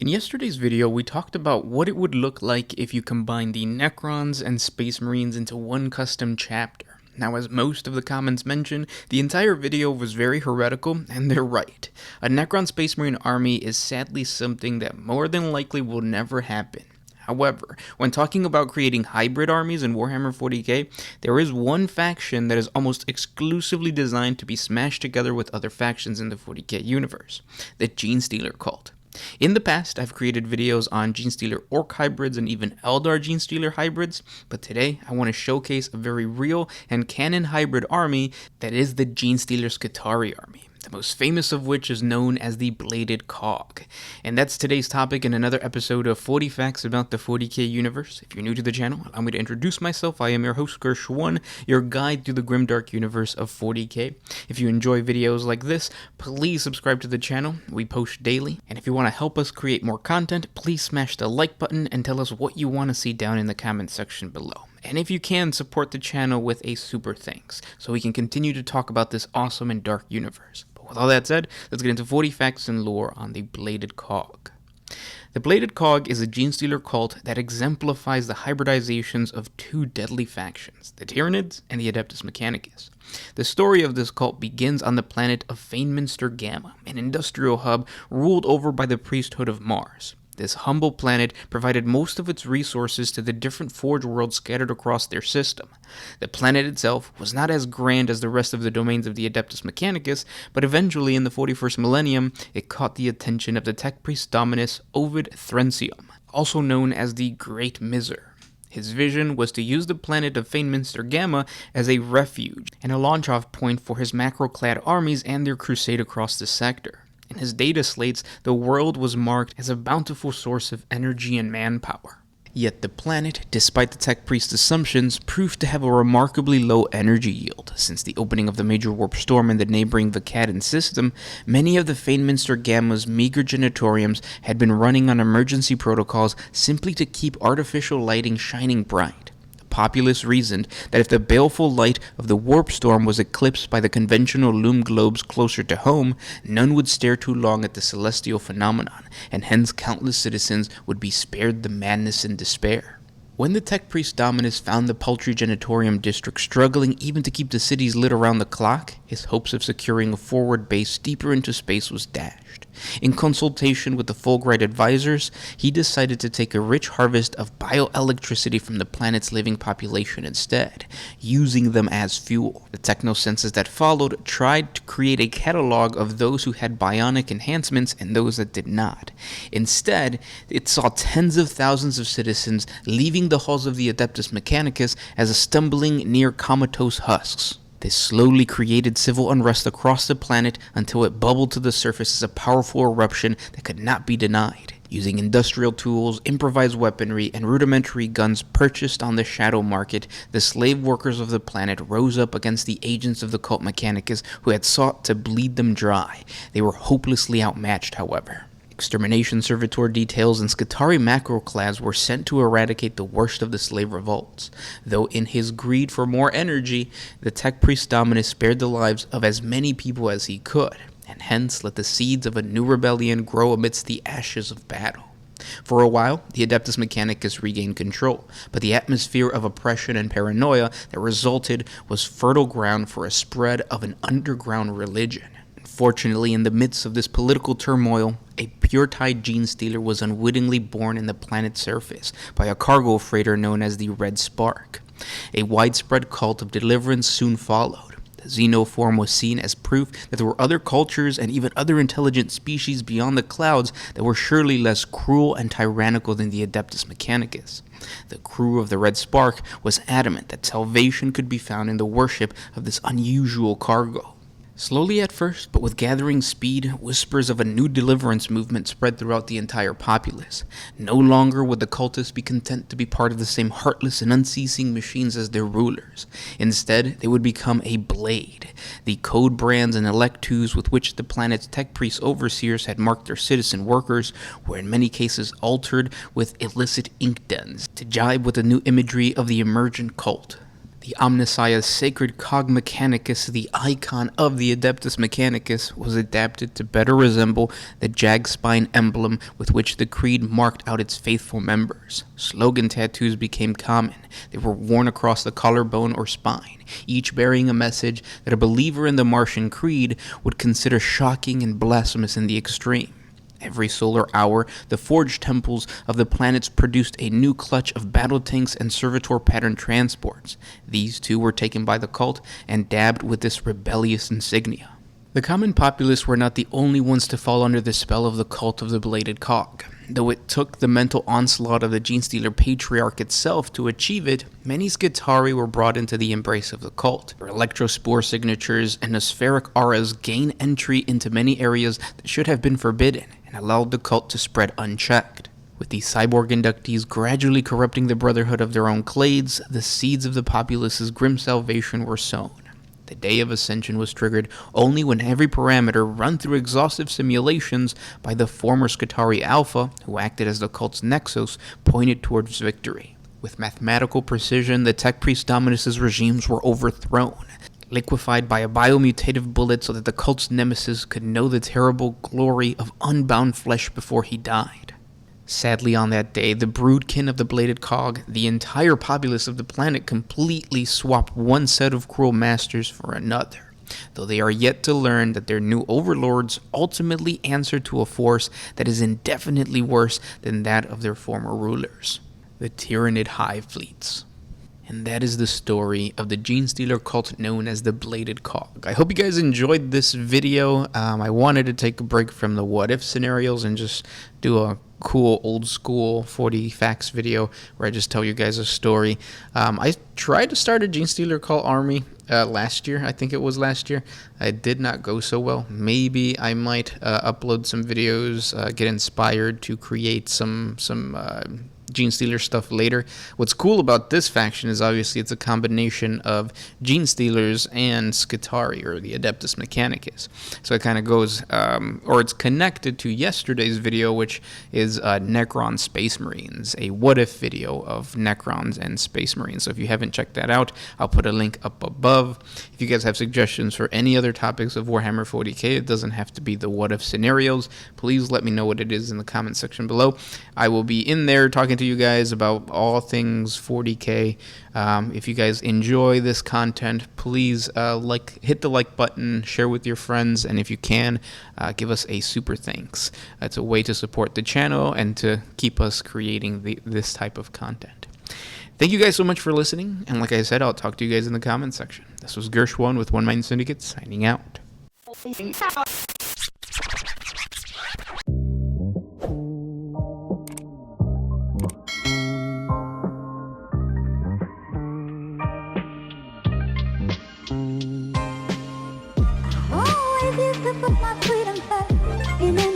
In yesterday's video, we talked about what it would look like if you combine the Necrons and Space Marines into one custom chapter. Now, as most of the comments mention, the entire video was very heretical, and they're right. A Necron Space Marine army is sadly something that more than likely will never happen. However, when talking about creating hybrid armies in Warhammer 40K, there is one faction that is almost exclusively designed to be smashed together with other factions in the 40K universe, the Genestealer cult. In the past, I've created videos on Genestealer Orc hybrids and even Eldar Genestealer hybrids, but today I want to showcase a very real and canon hybrid army that is the Genestealer Skitarii army, the most famous of which is known as the Bladed Cog. And that's today's topic in another episode of 40 Facts About the 40K Universe. If you're new to the channel, allow me to introduce myself. I am your host, Gersh1, your guide through the grimdark universe of 40K. If you enjoy videos like this, please subscribe to the channel. We post daily. And if you want to help us create more content, please smash the like button and tell us what you want to see down in the comment section below. And if you can, support the channel with a super thanks, so we can continue to talk about this awesome and dark universe. With all that said, let's get into 40 facts and lore on the Bladed Cog. The Bladed Cog is a Genestealer cult that exemplifies the hybridizations of two deadly factions, the Tyranids and the Adeptus Mechanicus. The story of this cult begins on the planet of Feynminster Gamma, an industrial hub ruled over by the priesthood of Mars. This humble planet provided most of its resources to the different Forge worlds scattered across their system. The planet itself was not as grand as the rest of the domains of the Adeptus Mechanicus, but eventually in the 41st millennium, it caught the attention of the tech priest Dominus Ovid Threncium, also known as the Great Miser. His vision was to use the planet of Feynminster Gamma as a refuge and a launch-off point for his macro-clad armies and their crusade across the sector. In his data slates, the world was marked as a bountiful source of energy and manpower. Yet the planet, despite the tech priest's assumptions, proved to have a remarkably low energy yield. Since the opening of the major warp storm in the neighboring Vakadan system, many of the Feynminster Gamma's meager genetoriums had been running on emergency protocols simply to keep artificial lighting shining bright. Populace reasoned that if the baleful light of the warp storm was eclipsed by the conventional loom globes closer to home, none would stare too long at the celestial phenomenon, and hence countless citizens would be spared the madness and despair. When the tech priest Dominus found the paltry Genetorium district struggling even to keep the cities lit around the clock, his hopes of securing a forward base deeper into space was dashed. In consultation with the Fulgurite advisors, he decided to take a rich harvest of bioelectricity from the planet's living population instead, using them as fuel. The technosenses that followed tried to create a catalog of those who had bionic enhancements and those that did not. Instead, it saw tens of thousands of citizens leaving the halls of the Adeptus Mechanicus as a stumbling near comatose husks. This slowly created civil unrest across the planet until it bubbled to the surface as a powerful eruption that could not be denied. Using industrial tools, improvised weaponry, and rudimentary guns purchased on the shadow market, the slave workers of the planet rose up against the agents of the cult Mechanicus who had sought to bleed them dry. They were hopelessly outmatched, however. Extermination servitor details and Skitarii macroclads were sent to eradicate the worst of the slave revolts, though in his greed for more energy, the tech priest Dominus spared the lives of as many people as he could, and hence let the seeds of a new rebellion grow amidst the ashes of battle. For a while, the Adeptus Mechanicus regained control, but the atmosphere of oppression and paranoia that resulted was fertile ground for a spread of an underground religion. Fortunately, in the midst of this political turmoil, a pure-tide Genestealer was unwittingly born in the planet's surface by a cargo freighter known as the Red Spark. A widespread cult of deliverance soon followed. The xenoform was seen as proof that there were other cultures and even other intelligent species beyond the clouds that were surely less cruel and tyrannical than the Adeptus Mechanicus. The crew of the Red Spark was adamant that salvation could be found in the worship of this unusual cargo. Slowly at first, but with gathering speed, whispers of a new deliverance movement spread throughout the entire populace. No longer would the cultists be content to be part of the same heartless and unceasing machines as their rulers. Instead, they would become a blade, the code brands and electus with which the planet's tech priest overseers had marked their citizen workers were in many cases altered with illicit ink dens to jibe with the new imagery of the emergent cult. The Omnissiah's sacred cog mechanicus, the icon of the Adeptus Mechanicus, was adapted to better resemble the jag-spine emblem with which the creed marked out its faithful members. Slogan tattoos became common. They were worn across the collarbone or spine, each bearing a message that a believer in the Martian creed would consider shocking and blasphemous in the extreme. Every solar hour, the forged temples of the planets produced a new clutch of battle tanks and servitor pattern transports. These too were taken by the cult and dabbed with this rebellious insignia. The common populace were not the only ones to fall under the spell of the cult of the Bladed Cog. Though it took the mental onslaught of the Genestealer Patriarch itself to achieve it, many Skitarii were brought into the embrace of the cult. Their electrospore signatures and nospheric auras gained entry into many areas that should have been forbidden, and allowed the cult to spread unchecked. With these cyborg inductees gradually corrupting the brotherhood of their own clades, the seeds of the populace's grim salvation were sown. The Day of Ascension was triggered only when every parameter run through exhaustive simulations by the former Skitarii Alpha, who acted as the cult's nexus, pointed towards victory. With mathematical precision, the Tech Priest Dominus's regimes were overthrown, liquefied by a biomutative bullet so that the cult's nemesis could know the terrible glory of unbound flesh before he died. Sadly, on that day, the broodkin of the Bladed Cog, the entire populace of the planet, completely swapped one set of cruel masters for another, though they are yet to learn that their new overlords ultimately answer to a force that is indefinitely worse than that of their former rulers, the Tyranid Hive Fleets. And that is the story of the Genestealer cult known as the Bladed Cog. I hope you guys enjoyed this video. I wanted to take a break from the what-if scenarios and just do a cool old school 40 facts video where I just tell you guys a story. I tried to start a Genestealer cult army last year. I think it was last year. It did not go so well. Maybe I might upload some videos, get inspired to create some Genestealer stuff later. What's cool about this faction is obviously it's a combination of Genestealers and Skitarii, or the Adeptus Mechanicus. So it kind of goes, or it's connected to yesterday's video, which is Necron Space Marines, a what-if video of Necrons and Space Marines. So if you haven't checked that out, I'll put a link up above. If you guys have suggestions for any other topics of Warhammer 40K, it doesn't have to be the what-if scenarios. Please let me know what it is in the comment section below. I will be in there talking to you guys about all things 40K. If you guys enjoy this content, please hit the like button, share with your friends, and if you can, give us a super thanks. It's a way to support the channel and to keep us creating this type of content. Thank you guys so much for listening, and like I said, I'll talk to you guys in the comment section. This was Gershwan with One Mind Syndicate, signing out. Always used to put my freedom first.